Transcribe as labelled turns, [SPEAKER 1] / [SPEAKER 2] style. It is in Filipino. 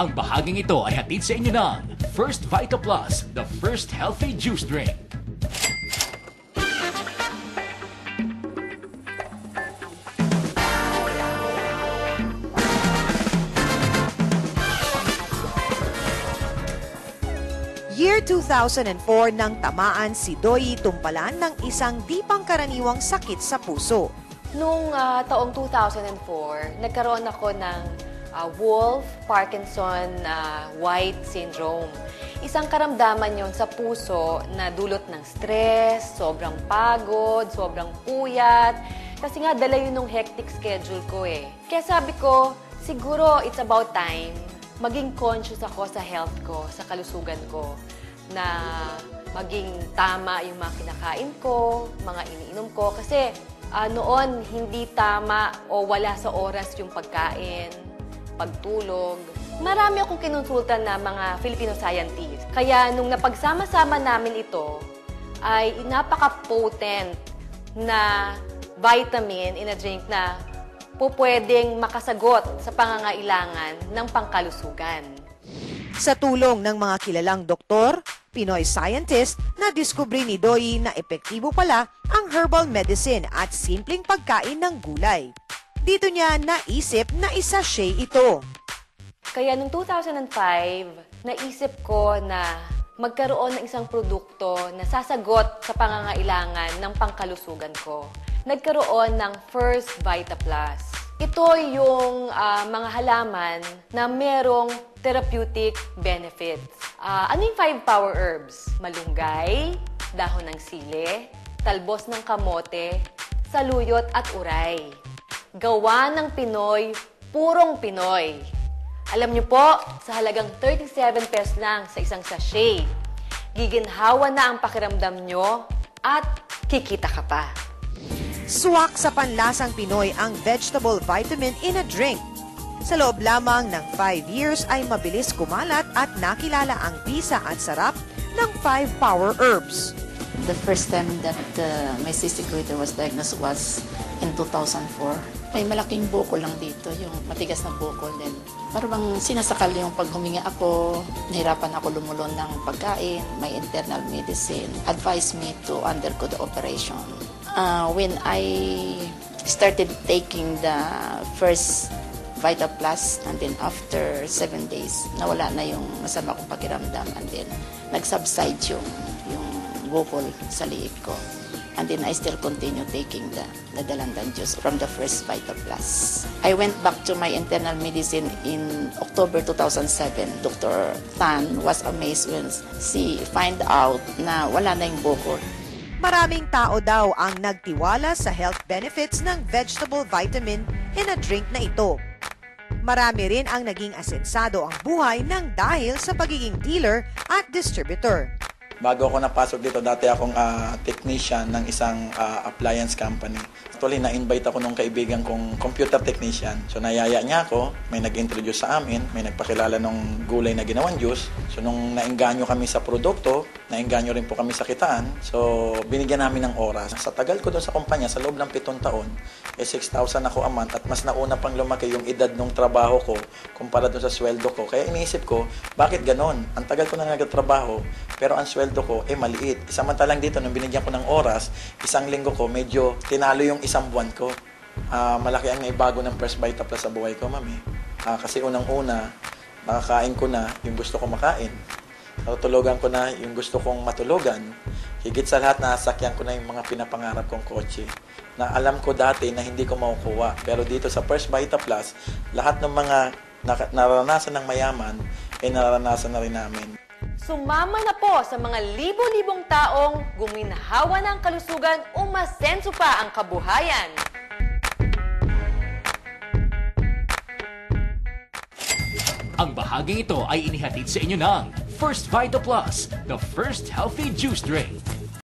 [SPEAKER 1] Ang bahaging ito ay hatid sa inyo ng First Vita Plus, the first healthy juice drink.
[SPEAKER 2] Year 2004 nang tamaan si Doy Tumpalan ng isang di pangkaraniwang sakit sa puso.
[SPEAKER 3] Noong taong 2004, nagkaroon ako ng Wolff-Parkinson-White syndrome. Isang karamdaman yon sa puso na dulot ng stress, sobrang pagod, sobrang puyat. Kasi nga dala yun ng hectic schedule ko eh. Kaya sabi ko, siguro it's about time maging conscious ako sa health ko, sa kalusugan ko, na maging tama yung mga kinakain ko, mga iniinom ko. Kasi noon, hindi tama o wala sa oras yung pagkain, pagtulog. Marami akong kinonsultan na mga Filipino scientists. Kaya nung napagsama-sama namin ito, ay napaka-potent na vitamin in a drink na pwedeng makasagot sa pangangailangan ng pangkalusugan.
[SPEAKER 2] Sa tulong ng mga kilalang doktor, Pinoy scientist, nadiskubre ni Doy na epektibo pala ang herbal medicine at simpleng pagkain ng gulay. Dito niya naisip na isa-shay ito.
[SPEAKER 3] Kaya noong 2005, naisip ko na magkaroon ng isang produkto na sasagot sa pangangailangan ng pangkalusugan ko. Nagkaroon ng First Vita Plus. Ito yung mga halaman na merong therapeutic benefits. Ano yung 5 power herbs? Malunggay, dahon ng sili, talbos ng kamote, saluyot at uray. Gawa ng Pinoy, purong Pinoy. Alam niyo po, sa halagang 37 pesos lang sa isang sachet, giginhawa na ang pakiramdam nyo at kikita ka pa.
[SPEAKER 2] Swak sa panlasang Pinoy ang vegetable vitamin in a drink. Sa loob lamang ng 5 years ay mabilis kumalat at nakilala ang bisa at sarap ng 5 power herbs.
[SPEAKER 4] The first time that my cystic goiter was diagnosed was in 2004. May malaking bukol lang dito, yung matigas na bukol din. Parang sinasakal yung pag huminga ako, nahirapan ako lumulon ng pagkain, may internal medicine, advised me to undergo the operation. When I started taking the first Vita Plus, and then after 7 days, nawala na yung masama kong pakiramdam, and then nag-subside yung bukol sa liig ko. And then I still continue taking the dalandan juice from the first Vita Plus. I went back to my internal medicine in October 2007. Dr. Tan was amazed when she find out na wala na yung bukol.
[SPEAKER 2] Maraming tao daw ang nagtiwala sa health benefits ng vegetable vitamin in a drink na ito. Marami rin ang naging asensado ang buhay ng dahil sa pagiging dealer at distributor.
[SPEAKER 5] Bago ako napasok dito, dati akong technician ng isang appliance company. Actually, na-invite ako nung kaibigan kong computer technician. So, nayaya niya ako, may nag-introduce sa amin, may nagpakilala ng gulay na ginawang juice. So, nung naengganyo kami sa produkto, naengganyo rin po kami sa kitaan. So, binigyan namin ng oras. Sa tagal ko doon sa kumpanya, sa loob ng 7 taon, 6,000 ako a month at mas nauna pang lumaki yung edad ng trabaho ko kumpara doon sa sweldo ko. Kaya iniisip ko, bakit ganon? Ang tagal ko na nagtatrabaho, pero ang sweldo ko maliit. Samantalang dito, nung binigyan ko ng oras, isang linggo ko, medyo tinalo yung isang buwan ko. Malaki ang naibago ng First Vita Plus sa buhay ko, mami. Kasi unang-una, nakakain ko na yung gusto ko makain. Natutulugan ko na yung gusto kong matulugan. Higit sa lahat, nasakyan ko na yung mga pinapangarap kong kotse na alam ko dati na hindi ko makukuha. Pero dito sa First Vita Plus, lahat ng mga naranasan ng mayaman, naranasan na rin namin.
[SPEAKER 3] Sumama na po sa mga libo-libong taong guminhawa ng kalusugan, umasenso pa ang kabuhayan.
[SPEAKER 1] Ang bahaging ito ay inihatid sa inyo ng First Vita Plus, the first healthy juice drink.